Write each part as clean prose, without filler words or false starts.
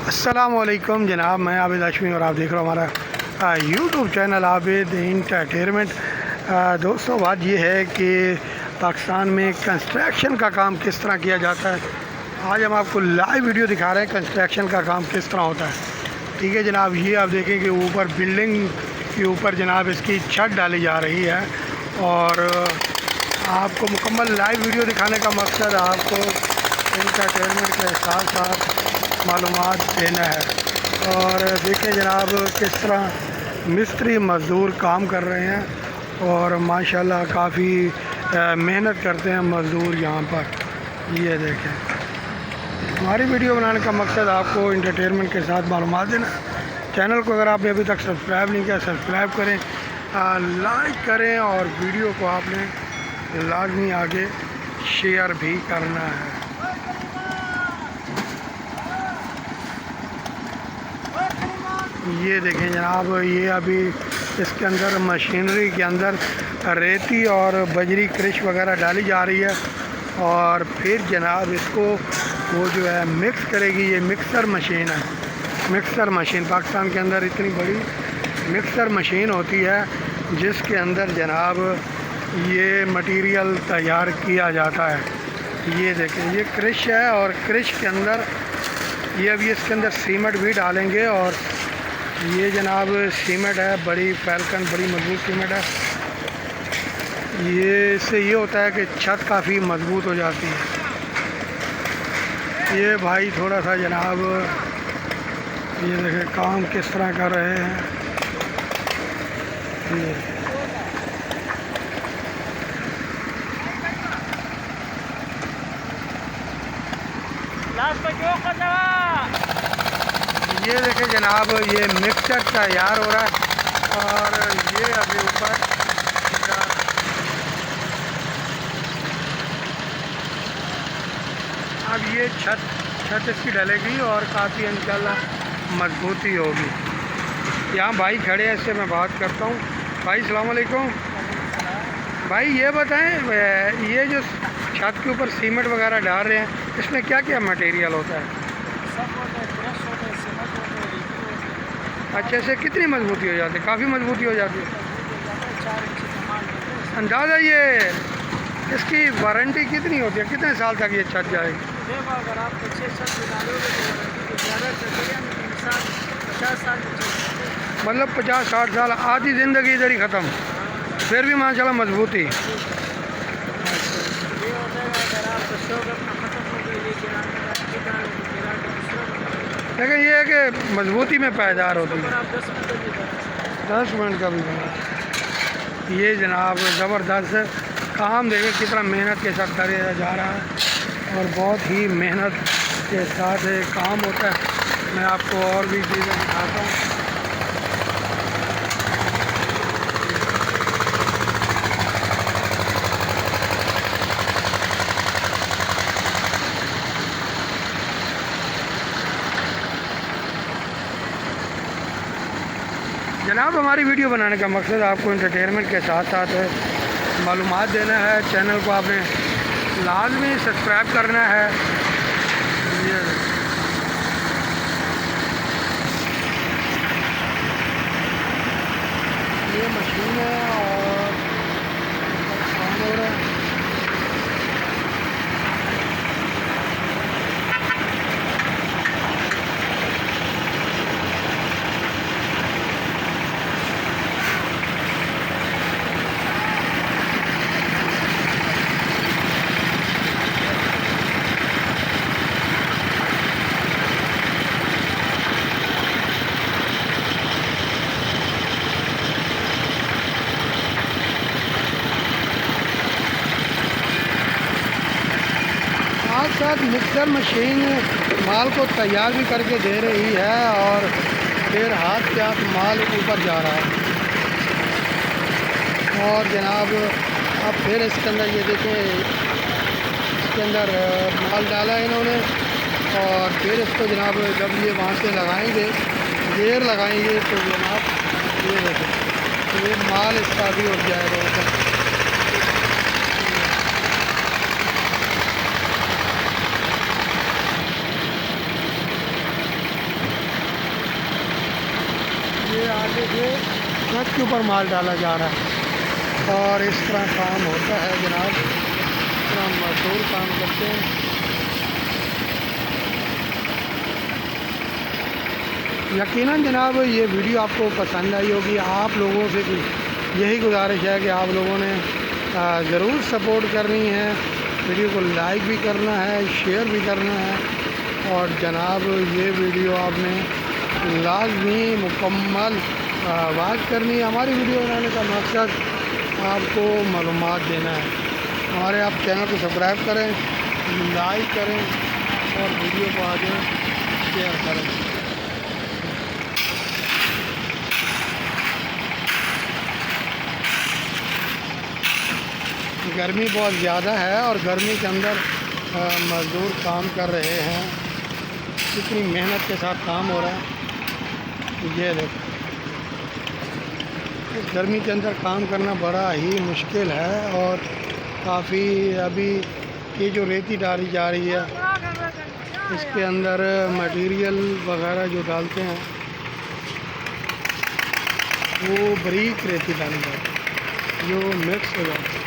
अस्सलामुअलैकुम जनाब, मैं आबिद हाशमी और आप देख रहे हो हमारा यूट्यूब चैनल आबिद इंटरटेनमेंट। दोस्तों, बात ये है कि पाकिस्तान में कंस्ट्रक्शन का काम किस तरह किया जाता है। आज हम आपको लाइव वीडियो दिखा रहे हैं कंस्ट्रक्शन का काम किस तरह होता है। ठीक है जनाब, ये आप देखें कि ऊपर बिल्डिंग के ऊपर जनाब इसकी छत डाली जा रही है और आपको मुकम्मल लाइव वीडियो दिखाने का मकसद आपको इंटरटेनमेंट के साथ साथ मालूमात देना है। और देखें जनाब किस तरह मिस्त्री मज़दूर काम कर रहे हैं और माशाल्लाह काफ़ी मेहनत करते हैं मज़दूर यहाँ पर। ये देखें, हमारी वीडियो बनाने का मकसद आपको इंटरटेनमेंट के साथ मालूमात देना। चैनल को अगर आपने अभी तक सब्सक्राइब नहीं किया, सब्सक्राइब करें, लाइक करें और वीडियो को आपने लाजमी आगे शेयर भी करना है। ये देखें जनाब, ये अभी इसके अंदर मशीनरी के अंदर रेती और बजरी क्रिश वगैरह डाली जा रही है और फिर जनाब इसको वो जो है मिक्स करेगी। ये मिक्सर मशीन है। मिक्सर मशीन पाकिस्तान के अंदर इतनी बड़ी मिक्सर मशीन होती है जिसके अंदर जनाब ये मटेरियल तैयार किया जाता है। ये देखें, ये क्रिश है और क्रिश के अंदर ये अभी इसके अंदर सीमेंट भी डालेंगे और ये जनाब सीमेंट है, बड़ी फैल्कन बड़ी मजबूत सीमेंट है। ये इससे ये होता है कि छत काफ़ी मजबूत हो जाती है। ये भाई थोड़ा सा जनाब ये देखें काम किस तरह कर रहे हैं। ये देखें जनाब, ये मिक्सचर तैयार हो रहा है और ये अभी ऊपर अब ये छत इसकी डलेगी और काफ़ी इंशाल्लाह मजबूती होगी। यहाँ भाई खड़े हैं, इससे मैं बात करता हूँ। भाई सलाम अलैकुम। भाई ये बताएं, ये जो छत के ऊपर सीमेंट वगैरह डाल रहे हैं इसमें क्या क्या मटेरियल होता है? अच्छा, से कितनी मजबूती हो जाती है? काफ़ी मजबूती हो जाती है। अंदाज़ा ये इसकी वारंटी कितनी होती है, कितने साल तक ये छत जाएगी? अगर आप 6 साल डालोगे तो ज़्यादा चलेगा, 3 साल 50 साल मतलब 50-60 साल, आधी ज़िंदगी इधर ही ख़त्म, फिर भी माशाल्लाह मजबूती। ये होता है अगर आप शौक अपना ख़त्म हो गया, लेकिन ये है कि मजबूती में पायदार होती है। आप 10 मिनट भी 10 मिनट का भी बना। ये जनाब ज़बरदस्त काम, देखिए कितना मेहनत के साथ किया जा रहा है और बहुत ही मेहनत के साथ काम होता है। मैं आपको और भी चीज़ें दिखाता हूँ। जनाब, हमारी वीडियो बनाने का मकसद आपको इंटरटेनमेंट के साथ साथ मालूमात देना है। चैनल को आपने लाजमी सब्सक्राइब करना है। ये मशीन है और काम हो रहा है। साथ मिक्सर मशीन माल को तैयार भी करके दे रही है और फिर हाथ के हाथ माल ऊपर जा रहा है। और जनाब अब फिर इसके अंदर ये देखें, इसके अंदर माल डाला है इन्होंने और फिर इसको जनाब जब ये वहाँ से लगाएंगे, गेयर लगाएंगे तो जनाब ये देखें ये माल इसका भी उठ जाएगा ऊपर। देखिए ट्रक के ऊपर माल डाला जा रहा है और इस तरह काम होता है जनाब। इस तरह मजदूर काम करते हैं। यकीनन जनाब ये वीडियो आपको पसंद आई होगी। आप लोगों से यही गुजारिश है कि आप लोगों ने ज़रूर सपोर्ट करनी है, वीडियो को लाइक भी करना है, शेयर भी करना है और जनाब ये वीडियो आपने लाजमी मुकम्मल वाच करनी है। हमारी वीडियो बनाने का मकसद आपको मालूमात देना है। हमारे आप चैनल को सब्सक्राइब करें, लाइक करें और वीडियो को आगे शेयर करें। गर्मी बहुत ज़्यादा है और गर्मी के अंदर मज़दूर काम कर रहे हैं। कितनी मेहनत के साथ काम हो रहा है। ये देखो, इस गर्मी के अंदर काम करना बड़ा ही मुश्किल है और काफ़ी अभी ये जो रेती डाली जा रही है इसके अंदर मटेरियल वगैरह जो डालते हैं वो बारीक रेती डाली जाती है जो मिक्स हो जाती है।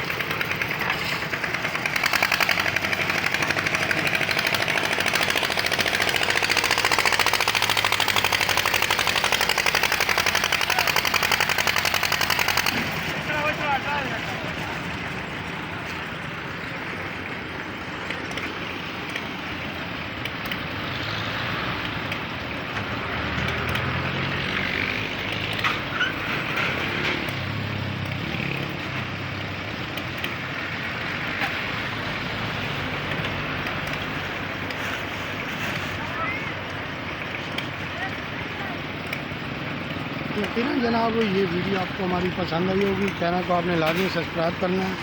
यकीनन जनाब ये वीडियो आपको हमारी पसंद आई होगी। चैनल को आपने लाजमी सब्सक्राइब करना है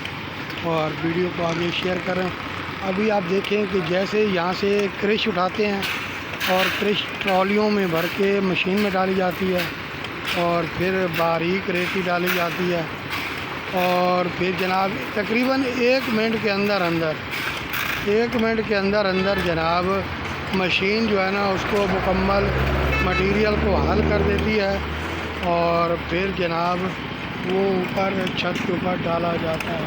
और वीडियो को आगे शेयर करें। अभी आप देखें कि जैसे यहाँ से क्रिश उठाते हैं और क्रिश ट्रॉलियों में भर के मशीन में डाली जाती है और फिर बारीक रेती डाली जाती है और फिर जनाब तकरीबन 1 मिनट के अंदर जनाब मशीन जो है ना उसको मुकम्मल मटेरियल को हल कर देती है और फिर जनाब वो ऊपर छत के ऊपर डाला जाता है।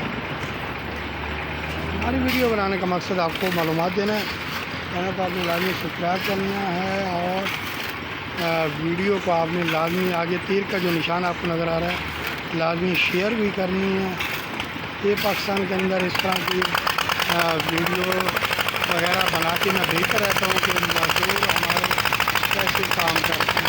हमारी वीडियो बनाने का मकसद आपको मालूमात देना है। चैनल को आपने लाजमी सब्सक्राइब करना है और वीडियो को आपने लाजमी आगे तीर का जो निशान आपको नज़र आ रहा है लाजमी शेयर भी करनी है। ये पाकिस्तान के अंदर इस तरह की वीडियो वगैरह बना के मैं देखता रहता हूँ कि मज़दूर हमारे कैसे काम करते हैं।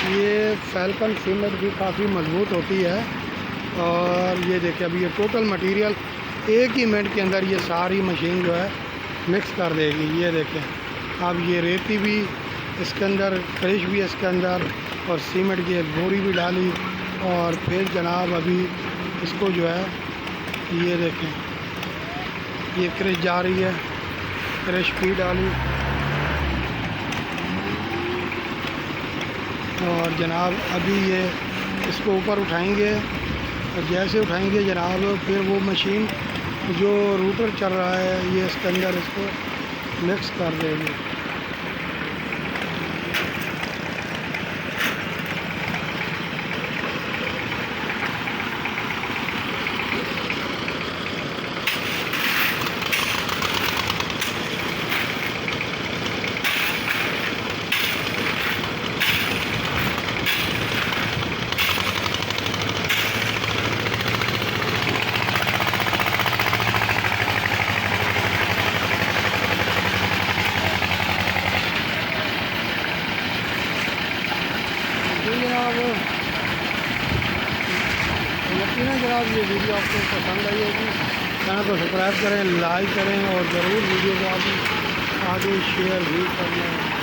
ये फैल्कन सीमेंट भी काफ़ी मजबूत होती है और ये देखिए अभी ये टोटल मटेरियल 1 ही मिनट के अंदर ये सारी मशीन जो है मिक्स कर देगी। ये देखें अब ये रेती भी इसके अंदर, क्रिश भी इसके अंदर और सीमेंट की एक बोरी भी डाली और फिर जनाब अभी इसको जो है ये देखें ये क्रिश जा रही है, क्रिश भी डाली और जनाब अभी ये इसको ऊपर उठाएंगे और जैसे उठाएंगे जनाब फिर वो मशीन जो रूटर चल रहा है ये इसके अंदर इसको मिक्स कर देंगे। यकीनन जनाब ये वीडियो आपको पसंद आई होगी। चैनल को सब्सक्राइब करें, लाइक करें और ज़रूर वीडियो को आगे शेयर भी करना है।